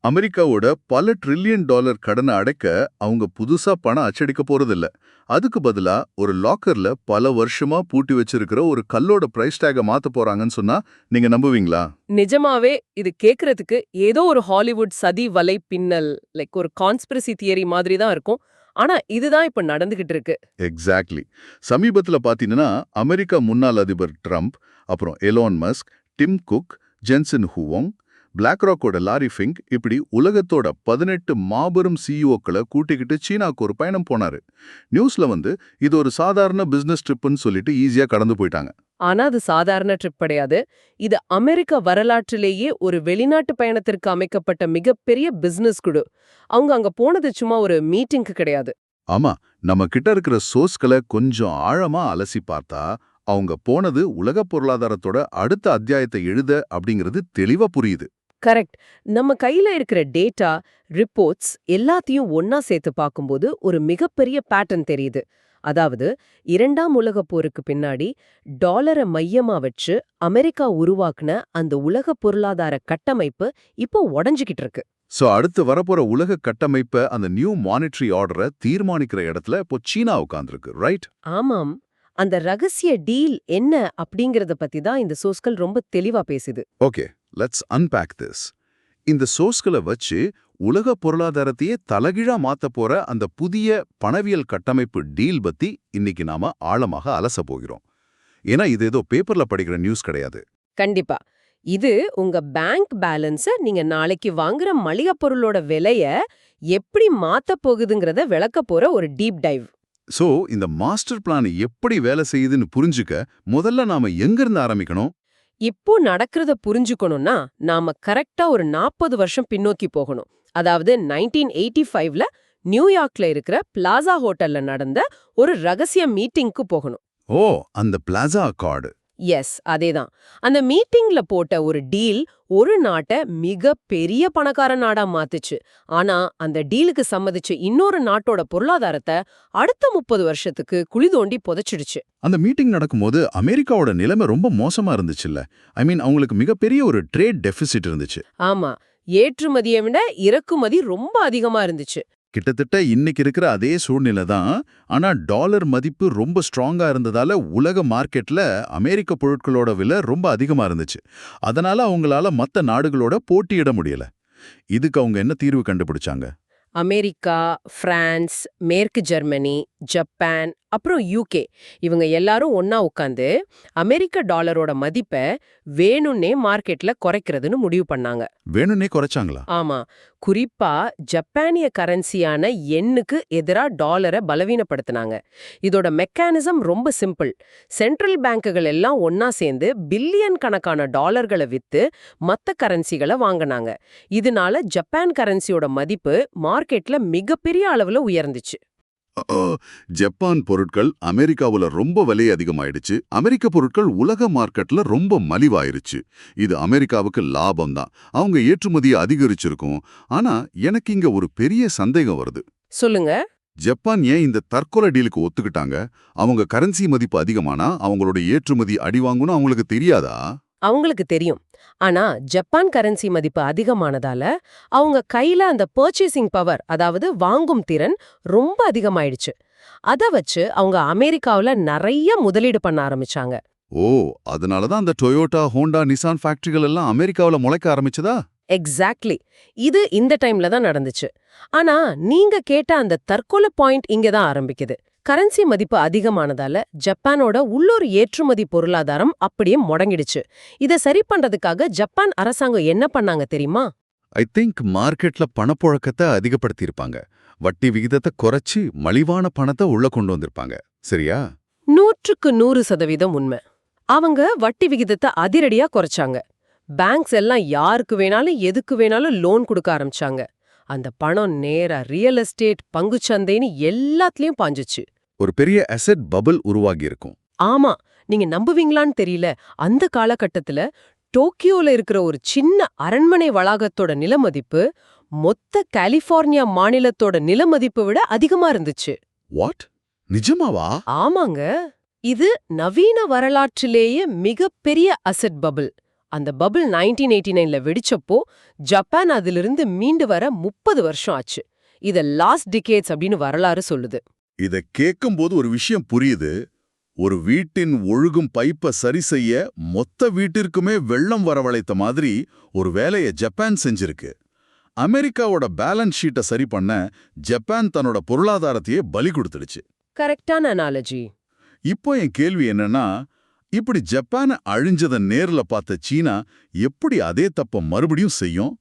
அமெரிக்காவோட பல trillion dollar கடனை அடைக்க அவங்க புதுசா பணம் அச்சடிக்க போறதில்ல. அதுக்கு பதிலா ஒரு லாக்கர்ல பல வருஷமா பூட்டி வச்சிருக்கிற ஒரு கல்லோட பிரைஸ் டேக மாத்த போறாங்கன்னு சொன்னா நீங்க நம்புவீங்களா? நிஜமாவே இது கேக்குறதுக்கு ஏதோ ஒரு ஹாலிவுட் சதி வலை பின்னல் லைக் ஒரு கான்ஸ்பிரசி தியரி மாதிரி தான் இருக்கும். ஆனா இதுதான் இப்ப நடந்துகிட்டு இருக்கு. எக்ஸாக்ட்லி. சமீபத்துல பாத்தீங்கன்னா அமெரிக்கா முன்னாள் அதிபர் ட்ரம்ப், அப்புறம் Elon Musk, Tim Cook, Jensen Huang, பிளாக்ராக்கோட லாரி ஃபிங்க் இப்படி உலகத்தோட 18 மாபெரும் சிஇஓக்களை கூட்டிக்கிட்டு சீனாக்கு ஒரு பயணம் போனாரு. நியூஸ்ல இது ஒரு சாதாரண பிசினஸ் ட்ரிப்னு சொல்லிட்டு ஈஸியா கடந்து போயிட்டாங்க. ஆனா அது சாதாரண ட்ரிப் கிடையாது. இது அமெரிக்க வரலாற்றிலேயே ஒரு வெளிநாட்டு பயணத்திற்கு அமைக்கப்பட்ட மிகப்பெரிய பிசினஸ் குழு. அவங்க அங்க போனது சும்மா ஒரு மீட்டிங்க்கு கிடையாது. ஆமா, நம்ம கிட்ட இருக்கிற சோர்ஸ்களை கொஞ்சம் ஆழமா அலசி பார்த்தா அவங்க போனது உலக பொருளாதாரத்தோட அடுத்த அத்தியாயத்தை எழுத அப்படிங்கிறது தெளிவா புரியுது. கரெக்ட். நம்ம கையில இருக்கிற டேட்டா, ரிப்போர்ட்ஸ் எல்லாத்தையும் ஒன்னா சேர்த்து பார்க்கும்போது ஒரு மிகப்பெரிய பேட்டர்ன் தெரியுது. அதாவது 2ஆம் உலகப் போருக்கு பின்னாடி டாலரை மையமா வச்சு அமெரிக்கா உருவாக்குன அந்த உலக பொருளாதார கட்டமைப்பு இப்போ உடைஞ்சுகிட்டு இருக்கு. சோ அடுத்து வரப்போற உலக கட்டமைப்ப அந்த நியூ மானிட்டரி ஆர்டரை தீர்மானிக்கிற இடத்துல இப்போ சீனா உட்கார்ந்திருக்கு, ரைட்? ஆமாம். அந்த ரகசிய டீல் என்ன அப்படிங்கறத பத்தி தான் இந்த சோர்ஸ்கள் ரொம்ப தெளிவா பேசுது. Okay, let's unpack this. இந்த சோர்ஸ்களை வச்சு உலக பொருளாதாரத்தையே தலகீழா மாத்த போற அந்த புதிய பணவியல் கட்டமைப்பு டீல் பத்தி இன்னைக்கு நாம ஆழமாக அலச போகிறோம். ஏன்னா இது ஏதோ பேப்பர்ல படிக்கிற நியூஸ் கிடையாது. கண்டிப்பா. இது உங்க பேங்க் பேலன்ஸ நீங்க நாளைக்கு வாங்குற மளிகை பொருளோட விலைய எப்படி மாத்த போகுதுங்கறத விளக்க போற ஒரு டீப் டைவ். சோ இந்த மாஸ்டர் பிளான் எப்படி வேலை செய்யுதுன்னு புரிஞ்சுக்க முதல்ல நாம எங்க இருந்து ஆரம்பிக்கணும்? இப்போ நடக்கிறத புரிஞ்சுக்கணும்னா நாம கரெக்டா ஒரு 40 வருஷம் பின்னோக்கி போகணும். அதாவது 1985ல நியூயார்க்ல இருக்கிற பிளாசா ஹோட்டல்ல நடந்த ஒரு ரகசிய மீட்டிங்க்கு போகணும். ஓ, அந்த பிளாசா அக்கார்டு. எஸ், அதேதான். அந்த மீட்டிங்ல போட்ட ஒரு டீல் ஒரு நாட்டை மிக பெரிய பணக்கார நாடா மாத்துச்சு. ஆனா அந்த டீலுக்கு சம்மதிச்ச இன்னொரு நாட்டோட பொருளாதாரத்தை அடுத்த 30 வருஷத்துக்கு குழி தோண்டி புதைச்சிடுச்சு. அந்த மீட்டிங் நடக்கும்போது அமெரிக்காவோட நிலைமை ரொம்ப மோசமா இருந்துச்சுல்ல. அவங்களுக்கு மிகப்பெரிய ஒரு ட்ரேட் டெபிசிட் இருந்துச்சு. ஆமா, ஏற்றுமதியை விட இறக்குமதி ரொம்ப அதிகமா இருந்துச்சு. கிட்டத்தட்ட இன்னைக்கு இருக்கிற அதே சூழ்நிலை தான். ஆனா டாலர் மதிப்பு ரொம்ப ஸ்ட்ராங்கா இருந்ததால உலக மார்க்கெட்ல அமெரிக்க பொருட்களோட விலை ரொம்ப அதிகமா இருந்துச்சு. அதனால அவங்களால மத்த நாடுகளோட போட்டியிட முடியல. இதுக்கு அவங்க என்ன தீர்வு கண்டுபிடிச்சாங்க? அமெரிக்கா, பிரான்ஸ், மேற்கு ஜெர்மனி, ஜப்பான், அப்புறம் யூகே இவங்க எல்லாரும் ஒன்னா உட்காந்து அமெரிக்க டாலரோட மதிப்பை வேணும்னே மார்க்கெட்ல குறைக்கிறதுன்னு முடிவு பண்ணாங்க. வேணும்னே குறைச்சாங்களா? ஆமா, குறிப்பா ஜப்பானிய கரன்சியான யென்னுக்கு எதிரா டாலரை பலவீனப்படுத்தினாங்க. இதோட மெக்கானிசம் ரொம்ப சிம்பிள். சென்ட்ரல் பேங்குகள் எல்லாம் ஒன்னா சேர்ந்து பில்லியன் கணக்கான டாலர்களை வித்து மத்த கரன்சிகளை வாங்கினாங்க. இதனால ஜப்பான் கரன்சியோட மதிப்பு மார்க்கெட்ல மிகப்பெரிய அளவுல உயர்ந்துச்சு. ஜப்பான் பொருட்கள் அமெரிக்காவுல ரொம்ப விலை அதிகமாயிடுச்சு. அமெரிக்க பொருட்கள் உலக மார்க்கெட்ல ரொம்ப மலிவாயிருச்சு. இது அமெரிக்காவுக்கு லாபம் தான். அவங்க ஏற்றுமதியை அதிகரிச்சிருக்கும். ஆனா எனக்கு இங்க ஒரு பெரிய சந்தேகம் வருது. சொல்லுங்க. ஜப்பான் ஏன் இந்த தற்கொலை டீலுக்கு ஒத்துக்கிட்டாங்க? அவங்க கரன்சி மதிப்பு அதிகமானா அவங்களோட ஏற்றுமதி அடிவாங்கன்னு அவங்களுக்கு தெரியாதா? அவங்களுக்கு தெரியும். ஆனா ஜப்பான் கரன்சி மதிப்பு அதிகமானதால அவங்க கையில அந்த பர்ச்சேசிங் பவர், அதாவது வாங்கும் திறன் ரொம்ப அதிகமாயிடுச்சு. அத வச்சு அவங்க அமெரிக்காவுல நிறைய முதலீடு பண்ண ஆரம்பிச்சாங்க. ஓ, அதனாலதான் அந்த டொயோட்டா, ஹோண்டா, நிசான் ஃபேக்டரிகள் எல்லாம் அமெரிக்காவுல முளைக்க ஆரம்பிச்சதா? எக்ஸாக்ட்லி. இது இந்த டைம்ல தான் நடந்துச்சு. ஆனா நீங்க கேட்ட அந்த தற்கொலை பாயிண்ட் இங்க தான் ஆரம்பிக்குது. கரன்சி மதிப்பு அதிகமானதால ஜப்பானோட உள்ளூர் ஏற்றுமதி பொருளாதாரம் அப்படியே முடங்கிடுச்சு. இத சரி பண்றதுக்காக ஜப்பான் அரசாங்கம் என்ன பண்ணாங்க தெரியுமா? ஐ திங்க் மார்க்கெட்ல பணப்புழக்கத்தை அதிகப்படுத்தியிருப்பாங்க. வட்டி விகிதத்தை குறைச்சி மலிவான பணத்தை உள்ள கொண்டு வந்திருப்பாங்க. சரியா? 100க்கு 100% உண்மை. அவங்க வட்டி விகிதத்தை அதிரடியா குறைச்சாங்க. பேங்க்ஸ் எல்லாம் யாருக்கு வேணாலும் எதுக்கு வேணாலும் லோன் கொடுக்க ஆரம்பிச்சாங்க. அந்த பணம் நேரா ரியல் எஸ்டேட், பங்குச்சந்தைன்னு எல்லாத்துலயும் பாஞ்சுச்சு. ஒரு பெரிய அசெட் பபிள் உருவாகி இருக்கும். ஆமா, நீங்க நம்புவீங்களான்னு தெரியல. அந்த காலகட்டத்துல டோக்கியோல இருக்கிற ஒரு சின்ன அரண்மனை வளாகத்தோட நிலமதிப்பு மொத்த கலிபோர்னியா மாநிலத்தோட நிலமதிப்பை விட அதிகமா இருந்துச்சு. வாட்? நிஜமாவா? ஆமாங்க. இது நவீன வரலாற்றிலேயே மிகப்பெரிய அசெட் பபிள். அந்த பபிள் 1989ல வெடிச்சப்போ ஜப்பான் அதிலிருந்து மீண்டு வர 30 வருஷம் ஆச்சு. இத லாஸ்ட் டிகேட்ஸ் அப்படின்னு வரலாறு சொல்லுது. இத கேட்கும்போது ஒரு விஷயம் புரியுது. ஒரு வீட்டின் ஒழுகும் பைப்பை சரி செய்ய மொத்த வீட்டிற்குமே வெள்ளம் வரவழைத்த மாதிரி ஒரு வேலையை ஜப்பான் செஞ்சிருக்கு. அமெரிக்காவோட பேலன்ஸ் ஷீட்டை சரி பண்ண ஜப்பான் தன்னோட பொருளாதாரத்தையே பலி கொடுத்துடுச்சு. கரெக்டான அனாலஜி. இப்போ என் கேள்வி என்னன்னா, இப்படி ஜப்பானை அழிஞ்சதை நேர்ல பார்த்த சீனா எப்படி அதே தப்ப மறுபடியும் செய்யும்?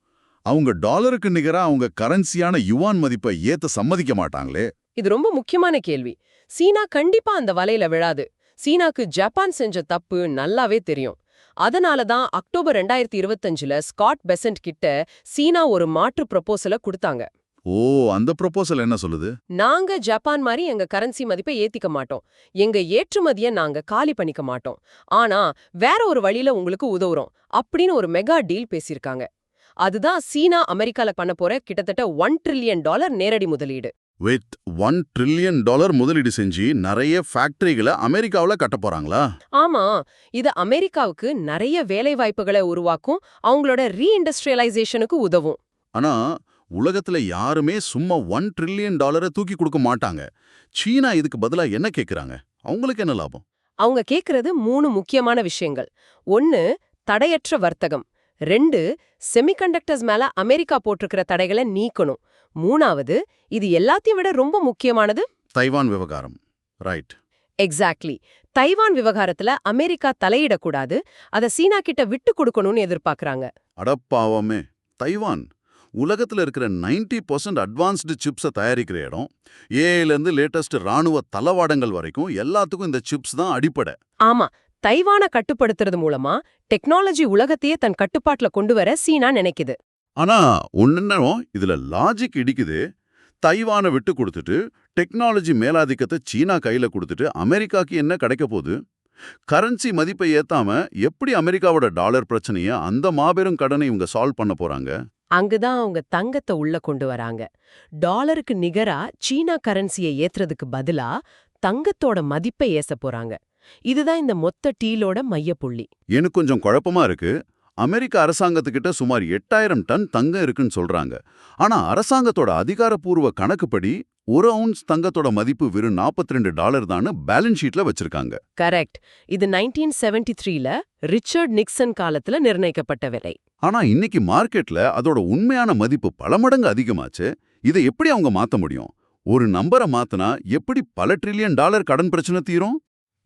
அவங்க டாலருக்கு நிகரா அவங்க கரன்சியான யுவான் மதிப்பை ஏத்த சம்மதிக்க மாட்டாங்களே. இது ரொம்ப முக்கியமான கேள்வி. சீனா கண்டிப்பா அந்த வலையில விழாது. சீனாக்கு ஜப்பான் செஞ்ச தப்பு நல்லாவே தெரியும். அதனால தான் அக்டோபர் 2025ல ஸ்காட் பெசன்ட் கிட்ட சீனா ஒரு மாற்று ப்ரொபோசலை கொடுத்தாங்க. ஓ, அந்த ப்ரொபோசல் என்ன சொல்லுது? நாங்க ஜப்பான் மாதிரி எங்க கரன்சி மதிப்பை ஏத்திக்க மாட்டோம். எங்க ஏற்றுமதியை நாங்க காலி பண்ணிக்க மாட்டோம். ஆனா வேற ஒரு வழியில உங்களுக்கு உதவுறோம் அப்படின்னு ஒரு மெகா டீல் பேசியிருக்காங்க. அதுதான் சீனா அமெரிக்கால பண்ண போற கிட்டத்தட்ட $1 trillion நேரடி முதலீடு. வித் $1 trillion முதலீடு செஞ்சு நிறைய ஃபேக்டரிகளை அமெரிக்காவுல கட்ட போறாங்களா? ஆமா, இது அமெரிக்காவுக்கு நிறைய வேலை வாய்ப்புகளை உருவாக்கும், அவங்களோட ரீஇண்டஸ்ட்ரியலைசேஷனுக்கு உதவும். ஆனா உலகத்துல யாருமே சும்மா $1 trillion தூக்கி கொடுக்க மாட்டாங்க. சீனா இதுக்கு பதிலா என்ன கேக்குறாங்க? அவங்களுக்கு என்ன லாபம்? அவங்க கேக்குறது 3 முக்கியமான விஷயங்கள். 1, தடையற்ற வர்த்தகம். 2, செமிகண்டக்டர்ஸ் மேல அமெரிக்கா போட்டிருக்கிற தடைகளை நீக்கணும். 3வது, இது எல்லாத்தையும் விட ரொம்ப முக்கியமானது, தைவான் விவகாரம். ரைட். எக்ஸாக்ட்லி. தைவான் விவகாரத்துல அமெரிக்கா தலையிடக்கூடாது, அதை சீனா கிட்ட விட்டு கொடுக்கணும்னு எதிர்பார்க்கறாங்க. அடப்பாவமே, தைவான் உலகத்துல இருக்கிற 90% அட்வான்ஸ்டு சிப்ஸை தயாரிக்கிற இடம். ஏஐலேருந்து லேட்டஸ்ட் ராணுவ தளவாடங்கள் வரைக்கும் எல்லாத்துக்கும் இந்த சிப்ஸ் தான் அடிப்படை. ஆமா, தைவானை கட்டுப்படுத்துறது மூலமா டெக்னாலஜி உலகத்தையே தன் கட்டுப்பாட்டுல கொண்டு வர சீனா நினைக்குது. ஆனா ஒன்னும் இதுல லாஜிக் இடிக்குது. தைவானை விட்டு கொடுத்துட்டு டெக்னாலஜி மேலாதிக்கத்தை சீனா கையில கொடுத்துட்டு அமெரிக்காக்கு என்ன கிடைக்க போகுது? கரன்சி மதிப்பை ஏத்தாம எப்படி அமெரிக்காவோட டாலர் பிரச்சனைய, அந்த மாபெரும் கடனை இவங்க சால்வ் பண்ண போறாங்க? அங்குதான் அவங்க தங்கத்தை உள்ள கொண்டு வராங்க. டாலருக்கு நிகரா சீனா கரன்சியை ஏத்துறதுக்கு பதிலா தங்கத்தோட மதிப்பை ஏச போறாங்க. இதுதான் இந்த மொத்த டீலோட மையப்புள்ளி. எனக்கு கொஞ்சம் குழப்பமா இருக்கு. அமெரிக்க அரசாங்கத்துக்கிட்ட சுமார் 8000 டன் தங்கம் இருக்குன்னு சொல்றாங்க. ஆனா அரசாங்கத்தோட அதிகாரப்பூர்வ கணக்குப்படி 1 அவுன்ஸ் தங்கத்தோட மதிப்பு வெறும் $42 தான் பேலன்ஸ் ஷீட்ல வச்சிருக்காங்க. கரெக்ட். இது 1973ல ரிச்சர்ட் நிக்சன் காலத்துல நிர்ணயிக்கப்பட்ட விலை. ஆனா இன்னைக்கு மார்க்கெட்ல அதோட உண்மையான மதிப்பு பல மடங்கு அதிகமாச்சு. இதை எப்படி அவங்க மாத்த முடியும்? ஒரு நம்பரை மாத்தினா எப்படி பல $1 trillion கடன் பிரச்சனை தீரும்?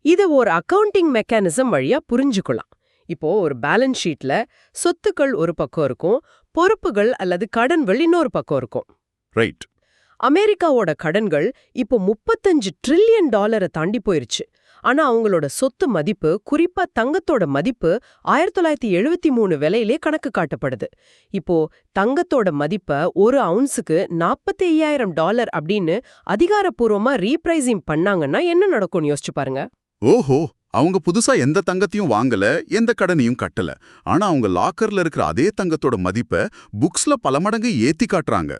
இத ஒரு அக்கவுண்டிங் மெக்கானிசம் வழியா புரிஞ்சுக்கலாம். இப்போ ஒரு பேலன்ஸ் ஷீட்ல சொத்துக்கள் ஒரு பக்கம் இருக்கும், பொறுப்புகள் அல்லது கடன்கள் இன்னொரு பக்கம் இருக்கும். ரைட். அமெரிக்காவோட கடன்கள் இப்போ $35 trillion தாண்டி போயிருச்சு. ஆனா அவங்களோட சொத்து மதிப்பு, குறிப்பா தங்கத்தோட மதிப்பு 1973 விலையிலே கணக்கு காட்டப்படுது. இப்போ தங்கத்தோட மதிப்ப ஒரு அவுன்ஸுக்கு $45,000 அப்படின்னு அதிகாரப்பூர்வமா ரீப்ரைசிங் பண்ணாங்கன்னா என்ன நடக்கும்னு யோசிச்சு பாருங்க. ஓஹோ, அவங்க புதுசா எந்த தங்கத்தையும் வாங்கல, எந்த கடனையும் கட்டல. ஆனா அவங்க லாக்கர்ல இருக்கிற அதே தங்கத்தோட மதிப்பை புக்ஸ்ல பல மடங்கு ஏத்தி காட்டுறாங்க.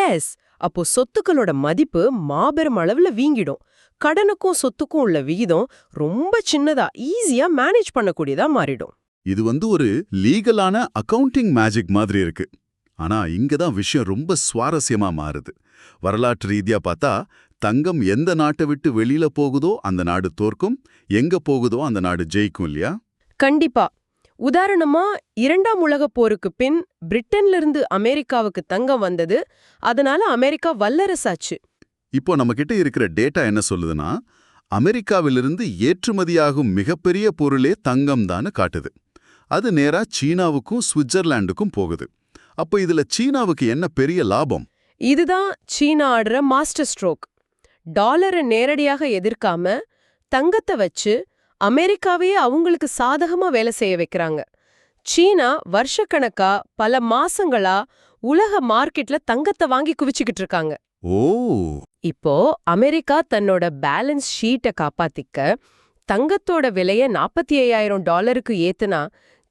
எஸ், அப்போ சொத்துக்களோட மதிப்பு மாபெரும் அளவுல வீங்கிடும். கடனுக்கும் சொத்துக்கும் உள்ள விகிதம் ரொம்ப சின்னதா, ஈஸியா மேனேஜ் பண்ணக்கூடியதா மாறிடும். இது ஒரு லீகலான அக்கவுண்டிங் மேஜிக் மாதிரி இருக்கு. ஆனா இங்கதான் விஷயம் ரொம்ப சுவாரஸ்யமா மாறுது. வரலாற்று ரீதியா பார்த்தா தங்கம் எந்த நாட்டை விட்டு வெளியில போகுதோ அந்த நாடு தோற்கும், எங்க போகுதோ அந்த நாடு ஜெயிக்கும் இல்லையா? கண்டிப்பா. உதாரணமா 2ஆம் உலகப் போருக்கு பின் பிரிட்டன்ல இருந்து அமெரிக்காவுக்கு தங்கம் வந்தது. அதனால அமெரிக்கா வல்லரசாச்சு. இப்போ நம்ம கிட்ட இருக்கிற டேட்டா என்ன சொல்லுதுன்னா, அமெரிக்காவிலிருந்து ஏற்றுமதியாகும் மிகப்பெரிய பொருளே தங்கம் தான்னு காட்டுது. அது நேரா சீனாவுக்கும் சுவிட்சர்லாண்டுக்கும் போகுது. அப்போ இதுல சீனாவுக்கு என்ன பெரிய லாபம்? இதுதான் சீனா ஆடுற மாஸ்டர் ஸ்ட்ரோக். டாலரை நேரடியாக எதிர்க்காம தங்கத்தை வச்சு அமெரிக்காவையே அவங்களுக்கு சாதகமா வேலை செய்ய வைக்கிறாங்க. சீனா வருஷக்கணக்கா பல மாசங்களா உலக மார்க்கெட்ல தங்கத்தை வாங்கி குவிச்சுக்கிட்டு இருக்காங்க. ஓ, இப்போ அமெரிக்கா தன்னோட பேலன்ஸ் ஷீட்டை காப்பாத்திக்க தங்கத்தோட விலைய $45,000 ஏத்துனா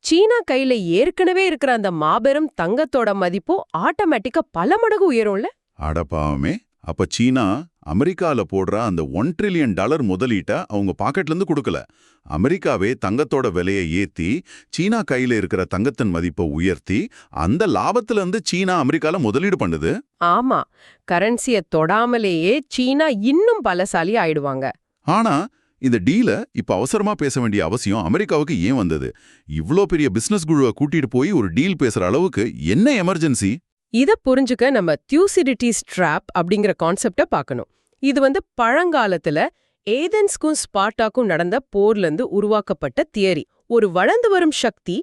சீனா கையில ஏற்கனவே இருக்கிற அந்த மாபெரும் தங்கத்தோட மதிப்பு ஆட்டோமேட்டிக்கா பல மடங்கு உயரும்ல. அடப்பாவமே, அப்ப சீனா அமெரிக்கால போடுற அந்த $1 trillion முதலீட்ட அவங்க பாக்கெட்ல இருந்து கொடுக்கல. அமெரிக்காவே தங்கத்தோட விலையை ஏத்தி, சீனா கையில இருக்கிற தங்கத்தின் மதிப்பை உயர்த்தி, அந்த லாபத்துல இருந்து சீனா அமெரிக்கால முதலீடு பண்ணுது. ஆமா, கரன்சிய தொடாமலேயே சீனா இன்னும் பலசாலி ஆயிடுவாங்க. ஆனா இந்த டீல இப்ப அவசரமா பேச வேண்டிய அவசியம் அமெரிக்காவுக்கு ஏன் வந்தது? இவ்ளோ பெரிய பிசினஸ் குழுவை கூட்டிட்டு போய் ஒரு டீல் பேசுற அளவுக்கு என்ன எமர்ஜென்சி? இத புரிஞ்சுக்க நம்ம தியூசிடிட்டிஸ் ட்ராப் அப்படிங்கிற கான்செப்ட பார்க்கணும். இது பழங்காலத்துல ஏதென்ஸ்க்கும் ஸ்பார்ட்டாக்கும் நடந்த போர்ல இருந்து உருவாக்கப்பட்ட தியரி. ஒரு வளர்ந்து வரும் சக்தி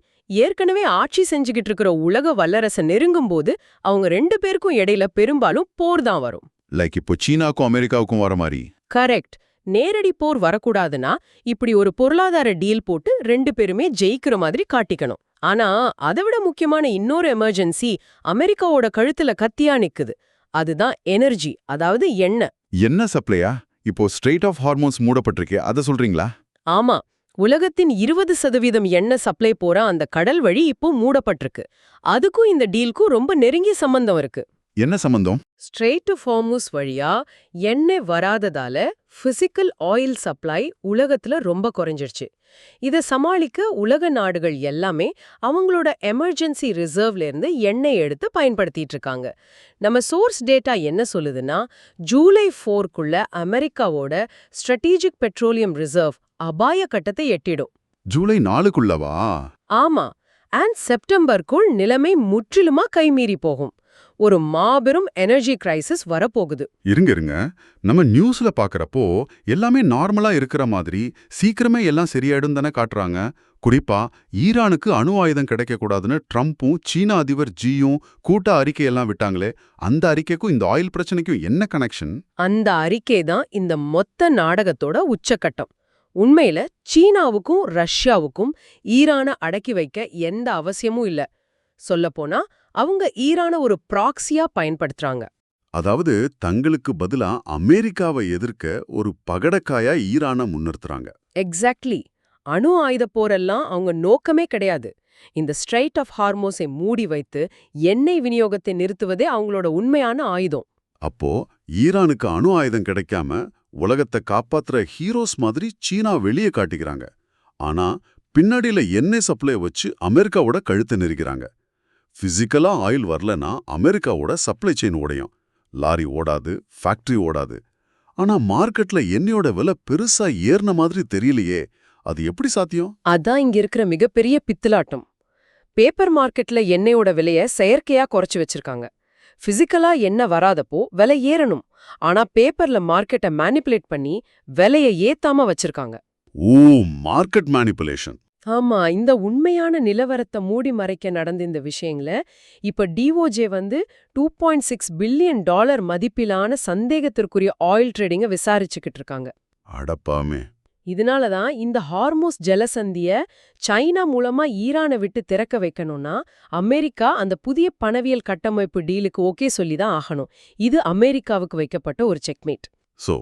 ஏற்கனவே ஆட்சி செஞ்சுகிட்டு இருக்கிற உலக வல்லரசை நெருங்கும் போது அவங்க 2 பேருக்கும் இடையில பெரும்பாலும் போர் தான் வரும். லைக் இப்போ சீனாக்கும் அமெரிக்காவுக்கும் வர மாதிரி. கரெக்ட். நேரடி போர் வரக்கூடாதுன்னா இப்படி ஒரு பொருளாதார டீல் போட்டு 2 பேருமே ஜெயிக்கிற மாதிரி காட்டிக்கணும். ஆனா அதை விட முக்கியமான இன்னொரு எமர்ஜென்சி அமெரிக்காவோட கழுத்துல கத்தியா நிக்குது. அதுதான் எனர்ஜி, அதாவது எண்ணெய். என்ன சப்ளையா? இப்போ ஸ்ட்ரெயிட் ஆஃப் ஹார்மோன்ஸ் மூடப்பட்டிருக்கே, அதை சொல்றீங்களா? ஆமா, உலகத்தின் 20% எண்ணெய் சப்ளை போற அந்த கடல் வழி இப்போ மூடப்பட்டிருக்கு. அதுக்கும் இந்த டீலுக்கும் ரொம்ப நெருங்கிய சம்பந்தம் இருக்கு. என்ன சம்பந்தம்? ஸ்ட்ரெயிட் ஆஃப் ஹார்மூஸ் வழியா எண்ணெய் வராததால பிசிக்கல் ஆயில் சப்ளை உலகத்துல ரொம்ப குறைஞ்சிருச்சு. இத சமாளிக்க உலக நாடுகள் எல்லாமே அவங்களோட எமர்ஜென்சி ரிசர்வ்ல இருந்து எண்ணெய் எடுத்து பயன்படுத்திட்டு இருக்காங்க. நம்ம சோர்ஸ் டேட்டா என்ன சொல்லுதுன்னா, ஜூலை 4க்குள்ள அமெரிக்காவோட ஸ்ட்ராட்டஜிக் பெட்ரோலியம் ரிசர்வ் அபாய கட்டத்தை எட்டிடும். ஜூலை 4க்குள்ளவா? ஆமா, அண்ட் செப்டம்பருக்குள் நிலைமை முற்றிலுமா கைமீறி போகும். ஒரு மாபெரும் எனர்ஜி கிரைசிஸ் வரப்போகுது. இருங்க, நம்ம நியூஸ்ல பாக்குறப்போ எல்லாமே நார்மலா இருக்கிற மாதிரி சீக்கிரமே எல்லாம் சரியாயிடும் தானே காட்டுறாங்க. குறிப்பா ஈரானுக்கு அணு ஆயுதம் கிடைக்க கூடாதுன்னு ட்ரம்ப்பும் சீனா அதிபர் ஜியும் கூட்ட அறிக்கையெல்லாம் விட்டாங்களே, அந்த அறிக்கைக்கும் இந்த ஆயில் பிரச்சனைக்கும் என்ன கனெக்ஷன்? அந்த அறிக்கை தான் இந்த மொத்த நாடகத்தோட உச்சக்கட்டம். உண்மையில சீனாவுக்கும் ரஷ்யாவுக்கும் ஈரானை அடக்கி வைக்க எந்த அவசியமும் இல்ல. சொல்லப்போனா அவங்க ஈரானை ஒரு ப்ராக்சியா பயன்படுத்துறாங்க. அதாவது தங்களுக்கு பதிலா அமெரிக்காவை எதிர்க்க ஒரு பகடக்காயா ஈரானை முன்னிறுத்துறாங்க. எக்ஸாக்ட்லி. அணு ஆயுத போரெல்லாம் அவங்க நோக்கமே கிடையாது. இந்த ஸ்ட்ரெயிட் ஆஃப் ஹார்மோஸை மூடி வைத்து எண்ணெய் விநியோகத்தை நிறுத்துவதே அவங்களோட உண்மையான ஆயுதம். அப்போ ஈரானுக்கு அணு ஆயுதம் கிடைக்காம உலகத்தை காப்பாத்துற ஹீரோஸ் மாதிரி சீனா வெளியே காட்டிக்கிறாங்க. ஆனா பின்னாடியில எண்ணெய் சப்ளை வச்சு அமெரிக்காவோட கழுத்தை நெரிக்கிறாங்க. பிசிக்கலா ஆயில் வரலனா அமெரிக்காவோட சப்ளை செயின் உடையும். லாரி ஓடாது, ஃபேக்டரி ஓடாது. ஆனா மார்க்கெட்ல எண்ணெயோட விலை பெருசா ஏறின மாதிரி தெரியலையே, அது எப்படி சாத்தியம்? அதான் இங்க இருக்கிற மிகப்பெரிய பித்தலாட்டம். பேப்பர் மார்க்கெட்ல எண்ணெயோட விலைய செயற்கையா குறைச்சு வச்சிருக்காங்க. பிசிக்கலா எண்ணெய் வராதப்போ விலை ஏறணும். ஆனா பேப்பர்ல மார்க்கெட்டை மேனிபுலேட் பண்ணி விலையை ஏத்தாம வச்சிருக்காங்க. ஓ, மார்க்கெட் மேனிபுலேஷன். ஆமா, இந்த உண்மையான நிலவரத்தை மூடி மறைக்க நடந்த இந்த விஷயங்கள இப்ப டிஓஜே $2.6 பில்லியன் மதிப்பிலான சந்தேகத்திற்குரிய ஆயில் ட்ரேடிங்க விசாரிச்சுக்கிட்டு இருக்காங்க. அடப்பாமே. இதனாலதான் இந்த ஹார்மோஸ் ஜலசந்திய சைனா மூலமா ஈரானை விட்டு திறக்க வைக்கணும்னா அமெரிக்கா அந்த புதிய பணவியல் கட்டமைப்பு டீலுக்கு ஓகே சொல்லிதான் ஆகணும். இது அமெரிக்காவுக்கு வைக்கப்பட்ட ஒரு checkmate. So,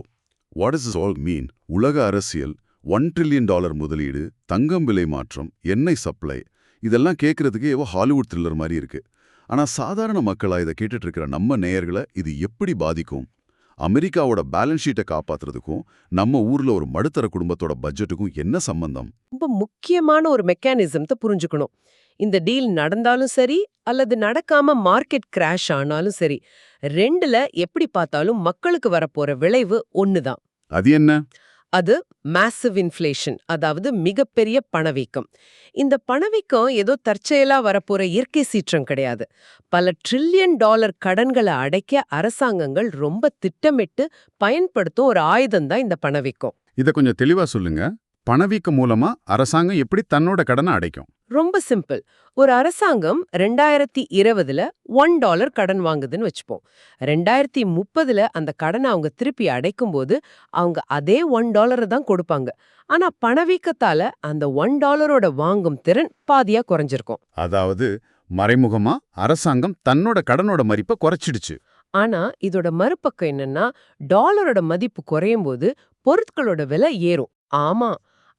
what does this all mean? உலக அரசியல், $1 trillion முதலீடு, தங்கம் விலை மாற்றம், எண்ணெய் சப்ளை, இதெல்லாம் கேட்கறதுக்கு ஏவோ ஹாலிவுட் த்ரில்லர் மாதிரி இருக்கு. ஆனா சாதாரண மக்களா இதை கேட்டுட்டு இருக்கிற நம்ம நேயர்களை இது எப்படி பாதிக்கும்? அமெரிக்காவோட பேலன்ஸ் ஷீட்டை காப்பாத்துறதுக்கும் நம்ம ஊர்ல ஒரு மடுத்தர குடும்பத்தோட பட்ஜெட்டுக்கும் என்ன சம்பந்தம்? ரொம்ப முக்கியமான ஒரு மெக்கானிசத்தை புரிஞ்சுக்கணும். இந்த டீல் நடந்தாலும் சரி அல்லது நடக்காம மார்க்கெட் கிராஷ் ஆனாலும் சரி, ரெண்டுல எப்படி பார்த்தாலும் மக்களுக்கு வரப்போற விளைவு ஒண்ணுதான். அது என்ன? அது மேசிவ் இன்ஃப்ளேஷன், அதாவது மிகப்பெரிய பணவீக்கம். இந்த பணவீக்கம் ஏதோ தற்செயலா வரப்போற இயற்கை சீற்றம் கிடையாது. பல $1 trillion கடன்களை அடைக்க அரசாங்கங்கள் ரொம்ப திட்டமிட்டு பயன்படுத்தும் ஒரு ஆயுதம் தான் இந்த பணவீக்கம். இத கொஞ்சம் தெளிவா சொல்லுங்க. பணவீக்கம் மூலமா அரசாங்கம் எப்படி தன்னோட கடனை அடைக்கும்? ரொம்ப சிம்பிள். ஒரு அரசாங்கம் 2020ல $1 கடன் வாங்குதுன்னு வச்சுப்போம். 2030ல அந்த கடனை அவங்க திருப்பி அடைக்கும்போது அவங்க அதே $1 தான் கொடுப்பாங்க. ஆனா பணவீக்கத்தால அந்த $1 வாங்கும் திறன் பாதியா குறைஞ்சிருக்கும். அதாவது மறைமுகமா அரசாங்கம் தன்னோட கடனோட மதிப்பை குறைச்சிடுச்சு. ஆனா இதோட மறுபக்கம் என்னன்னா, டாலரோட மதிப்பு குறையும் போது பொருட்களோட விலை ஏறும். ஆமா,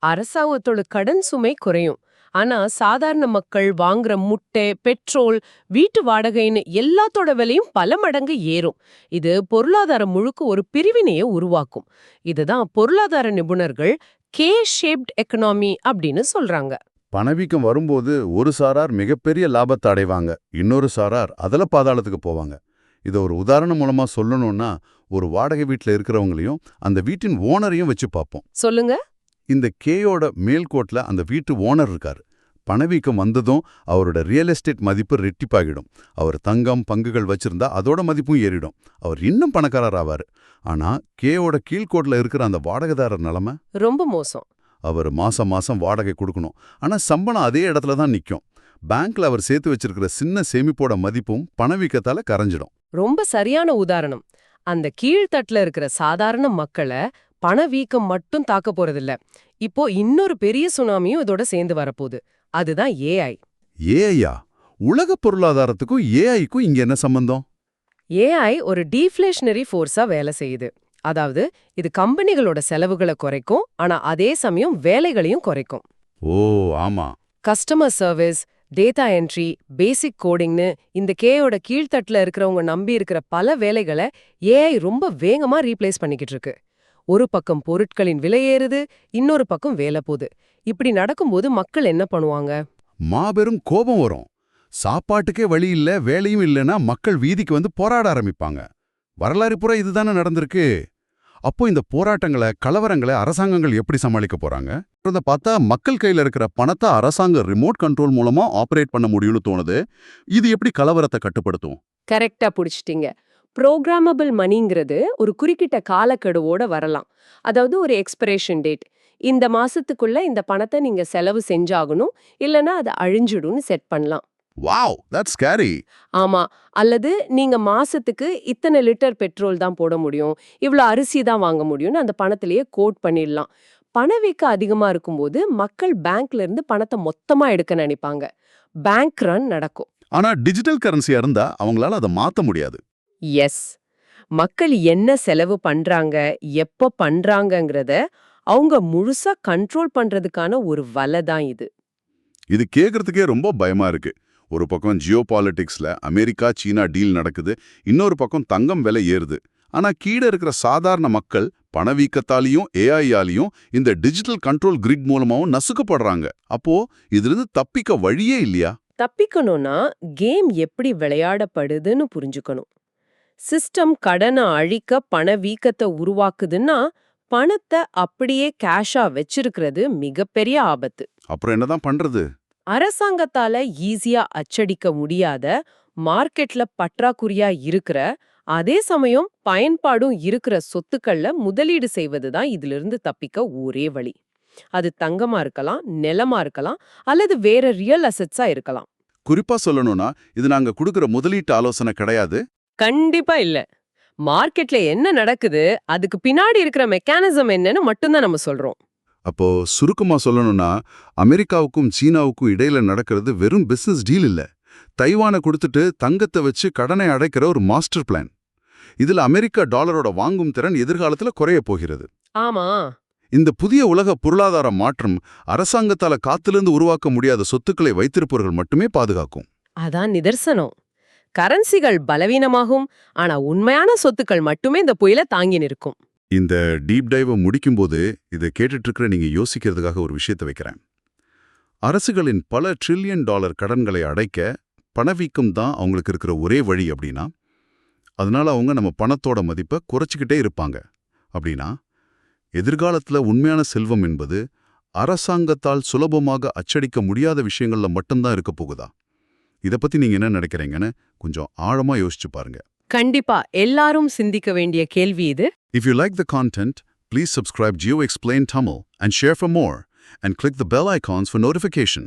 அரசாங்கத்தோட கடன் சுமை குறையும். ஆனா சாதாரண மக்கள் வாங்குற முட்டை, பெட்ரோல், வீட்டு வாடகைன்னு எல்லாத்தோட விலையும் பல மடங்கு ஏறும். இது பொருளாதாரம் முழுக்க ஒரு பிரிவினையை உருவாக்கும். இதுதான் பொருளாதார நிபுணர்கள் கே ஷேப்ட் எக்கனாமி அப்படின்னு சொல்றாங்க. பணவீக்கம் வரும்போது ஒரு சாரார் மிகப்பெரிய லாபத்தை அடைவாங்க, இன்னொரு சாரார் அதல பாதாளத்துக்கு போவாங்க. இதை ஒரு உதாரணம் மூலமா சொல்லணும்னா, ஒரு வாடகை வீட்டில் இருக்கிறவங்களையும் அந்த வீட்டின் ஓனரையும் வச்சு பார்ப்போம். சொல்லுங்க. இந்த கேயோட மேல்கோட்ல அந்த வீட்டு ஓனர் இருக்காரு. பணவீக்கம் வந்ததும் அவரோட ரியல் எஸ்டேட் மதிப்பு ரெட்டிப்பாகிடும். அவர் தங்கம், பங்குகள் வச்சிருந்தா அதோட மதிப்பும் ஏறிடும். அவர் இன்னும் பணக்காரர் ஆவாரு. ஆனா கேயோட கீழ்கோட்ல இருக்கிற அந்த வாடகைதாரர் நிலைமை ரொம்ப மோசம். அவர் மாசம் மாசம் வாடகை கொடுக்கணும். ஆனா சம்பளம் அதே இடத்துல தான் நிற்கும். பேங்க்ல அவர் சேர்த்து வச்சிருக்கிற சின்ன சேமிப்போட மதிப்பும் பணவீக்கத்தால கரைஞ்சிடும். ரொம்ப சரியான உதாரணம். அந்த கீழ்த்தட்டுல இருக்கிற சாதாரண மக்களை பணவீக்கம் மட்டும் தாக்க போறதில்ல. இப்போ இன்னொரு பெரிய சுனாமியும் இதோட சேர்ந்து வரப்போகுது. அதுதான் ஏஐ. ஏஐயா? உலக பொருளாதாரத்துக்கும் ஏஐக்கும் இங்க என்ன சம்பந்தம்? ஏஐ ஒரு டீஃப்ளேஷனரி ஃபோர்ஸா வேலை செய்யுது. அதாவது இது கம்பெனிகளோட செலவுகளை குறைக்கும், ஆனா அதே சமயம் வேலைகளையும் குறைக்கும். ஓ ஆமா. கஸ்டமர் சர்வீஸ், டேட்டா என்ட்ரி, பேசிக் கோடிங்னு இந்த கேயோட கீழ்த்தட்டுல இருக்கிறவங்க நம்பி இருக்கிற பல வேலைகளை ஏஐ ரொம்ப வேகமா ரீப்ளேஸ் பண்ணிக்கிட்டு இருக்கு. ஒரு பக்கம் பொருட்களின் விலை ஏறுது, இன்னொரு பக்கம் வேலை போகுது. இப்படி நடக்கும்போது மக்கள் என்ன பண்ணுவாங்க? மாபெரும் கோபம் வரும். சாப்பாட்டுக்கே வழி இல்ல, வேலையும் இல்லைன்னா மக்கள் வீதிக்கு வந்து போராட ஆரம்பிப்பாங்க. வரலாறு பூரா இதுதானே நடந்திருக்கு. அப்போ இந்த போராட்டங்களை, கலவரங்களை அரசாங்கங்கள் எப்படி சமாளிக்க போறாங்க? இதை பார்த்தா மக்கள் கையில இருக்கிற பணத்தை அரசாங்கம் ரிமோட் கண்ட்ரோல் மூலமா ஆபரேட் பண்ண முடியும்னு தோணுது. இது எப்படி கலவரத்தை கட்டுப்படுத்தும்? கரெக்டா புடிச்சிட்டீங்க. புரோகிராமபிள் மணிங்கிறது ஒரு குறிப்பிட்ட காலக்கெடுவோட வரலாம். அதாவது ஒரு எக்ஸ்பிரேஷன் டேட். இந்த மாசத்துக்குள்ள இந்த பணத்தை நீங்க செலவு செஞ்சாகணும், இல்லனா அது அழிஞ்சிடும்னு செட் பண்ணலாம். Wow, that's scary. ஆமா. அல்லது நீங்க மாசத்துக்கு இத்தனை லிட்டர் பெட்ரோல் தான் போட முடியும், இவ்ளோ அரிசி தான் வாங்க முடியும்னு அந்த பணத்திலேயே கோட் பண்ணிடலாம். பணவீக்கம் அதிகமா இருக்கும்போது மக்கள் பேங்க்ல இருந்து பணத்தை மொத்தமா எடுக்க நினைப்பாங்க. பேங்க் ரன் நடக்கும். ஆனா டிஜிட்டல் கரன்சியா இருந்தா அவங்களால அதை மாத்த முடியாது. எஸ். மக்கள் என்ன செலவு பண்றாங்க, எப்ப பண்றாங்கங்கறத அவங்க முழுசா கண்ட்ரோல் பண்றதுக்கான ஒரு வலை தான் இது. இது கேக்குறதுக்கே ரொம்ப பயமா இருக்கு. ஒரு பக்கம் ஜியோ பாலிட்டிக்ஸ்ல அமெரிக்கா சீனா டீல் நடக்குது, இன்னொரு பக்கம் தங்கம் விலை ஏறுது. ஆனா கீழே இருக்கிற சாதாரண மக்கள் பணவீக்கத்தாலையும் ஏஐயாலையும் இந்த டிஜிட்டல் கண்ட்ரோல் கிரிட் மூலமாவும் நசுக்கப்படுறாங்க. அப்போ இதிலிருந்து தப்பிக்க வழியே இல்லையா? தப்பிக்கணும்னா கேம் எப்படி விளையாடப்படுதுன்னு புரிஞ்சுக்கணும். சிஸ்டம் கடனை அழிக்க பணவீக்கத்தை உருவாக்குதுன்னா பணத்தை அப்படியே கேஷா வச்சிருக்கிறது மிகப்பெரிய ஆபத்து. அப்புறம் என்னதான் பண்றது? அரசாங்கத்தால ஈஸியா அச்சடிக்க முடியாத, மார்க்கெட்ல பற்றாக்குறையா இருக்கிற, அதே சமயம் பயன்பாடும் இருக்கிற சொத்துக்கள்ல முதலீடு செய்வதுதான் இதிலிருந்து தப்பிக்க ஒரே வழி. அது தங்கமா இருக்கலாம், நிலமா இருக்கலாம், அல்லது வேற ரியல் அசெட்ஸா இருக்கலாம். குறிப்பா சொல்லணும்னா இது நாங்க கொடுக்கிற முதலீட்டு ஆலோசனை கிடையாது. கண்டிப்பா இல்ல. மார்க்கெட்ல என்ன நடக்குது, அதுக்கு பின்னாடி இருக்கிற மெக்கானிசம் என்னன்னு மட்டும்தான் நம்ம சொல்றோம். அப்போ சுருக்கமா சொல்லணும்னா அமெரிக்காவுக்கும் சீனாவுக்கும் இடையில நடக்கிறது வெறும் பிசினஸ் டீல் இல்ல. தைவானை கொடுத்துட்டு தங்கத்தை வச்சு கடனை அடைக்கிற ஒரு மாஸ்டர் பிளான். இதுல அமெரிக்கா டாலரோட வாங்கும் திறன் எதிர்காலத்துல குறைய போகிறது. ஆமா. இந்த புதிய உலக பொருளாதார மாற்றம் அரசாங்கத்தால காத்திலிருந்து உருவாக்க முடியாத சொத்துக்களை வைத்திருப்பவர்கள் மட்டுமே பாதுகாக்கும். அதான் நிதர்சனம். கரன்சிகள் பலவீனமாகும், ஆனா உண்மையான சொத்துக்கள் மட்டுமே இந்த புயலை தாங்கி நிற்கும். இந்த டீப் டைவை முடிக்கும்போது இதை கேட்டுட்டு இருக்கிற நீங்க யோசிக்கிறதுக்காக ஒரு விஷயத்தை வைக்கிறேன். அரசுகளின் பல $1 trillion கடன்களை அடைக்க பணவீக்கம் தான் அவங்களுக்கு இருக்கிற ஒரே வழி அப்படின்னா, அதனால அவங்க நம்ம பணத்தோட மதிப்பை குறைச்சிக்கிட்டே இருப்பாங்க. அப்படின்னா எதிர்காலத்துல உண்மையான செல்வம் என்பது அரசாங்கத்தால் சுலபமாக அச்சடிக்க முடியாத விஷயங்கள்ல மட்டும்தான் இருக்க போகுதா? இதை பத்தி நீங்க என்ன நினைக்கிறீங்கன்னு கொஞ்சம் ஆழமா யோசிச்சு பாருங்க. கண்டிப்பா எல்லாரும் சிந்திக்க வேண்டிய கேள்வி இது. If you like the content, please subscribe GeoExplain Tamil and share for more, and click the bell icons for notification.